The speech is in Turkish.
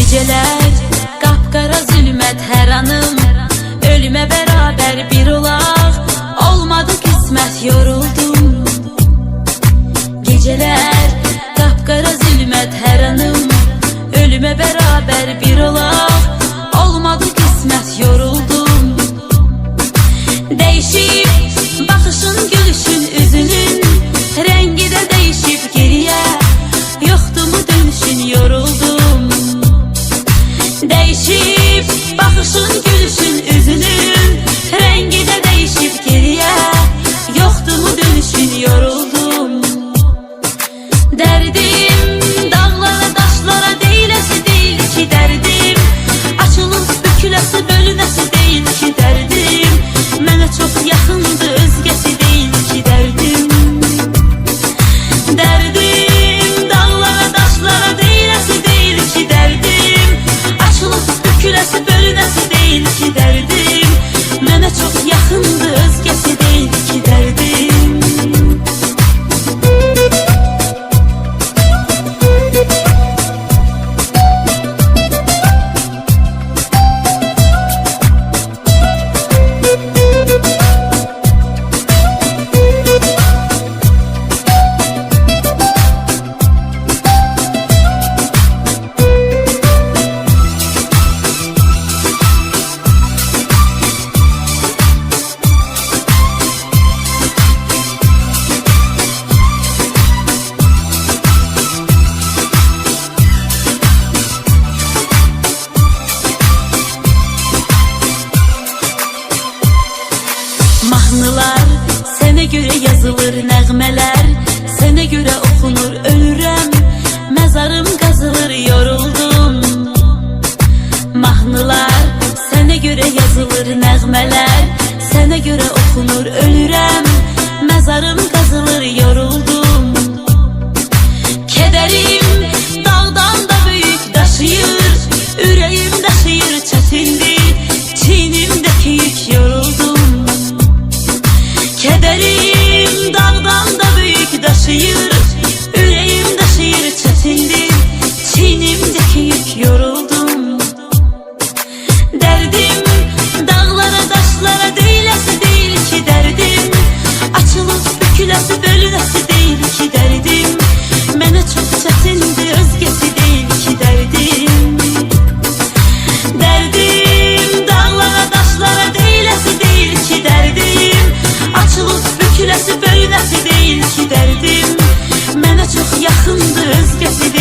Geceler kapkara zülmət hər anım, ölüme beraber bir olaq, olmadı kısmet yoruldum. Geceler kapkara zülmət hər anım, ölüme beraber bir olaq, olmadı kısmet yoruldum. Değişip bakışın, gülüşün, üzünün rengi de değişip geriye, yoktu mu dönüşün yoruldum. Değişip bakışın, gülüşün, üzünün rengi de değişip geriye, yoktu mu dönüşün yoruldum. Derdim dağlara taşlara değilesi değil ki derdim, açılıp bükülesi bölünesi değil ki derdim, mənə çok yakındı özgesi değil ki derdim. Derdim dağlara taşlara değilesi değil ki derdim, bükülesi bölünesi değil ki derdim, mənə çok yakındı özgesi değil ki derdim. Mahnılar sənə görə yazılır, nəğmələr sənə görə oxunur, ölürəm, məzarım qazılır, yoruldum. Mahnılar sənə görə yazılır, nəğmələr sənə görə oxunur, ölürəm, məzarım qazılır, yoruldum. Kədərim dağdan da böyük daşıyır, ürəyim daşıyır, çətindir, çiynimdəki yük, yoruldum. Kederim dağdan da büyük daşıyır, yüreğim daşıyır, çetindir, çiğnimdeki yük, yoruldum. Derdim dağlara taşlara değilesi değil ki derdim, açılıp bükülesi bölünesi değil ki derdim, mənə çok çetindir özgesi değil ki derdim. Derdim dağlara taşlara değilesi değil ki derdim, açılıp bükülesi bölünesi değil ki derdim, mənə çok yakındı özgesi değil.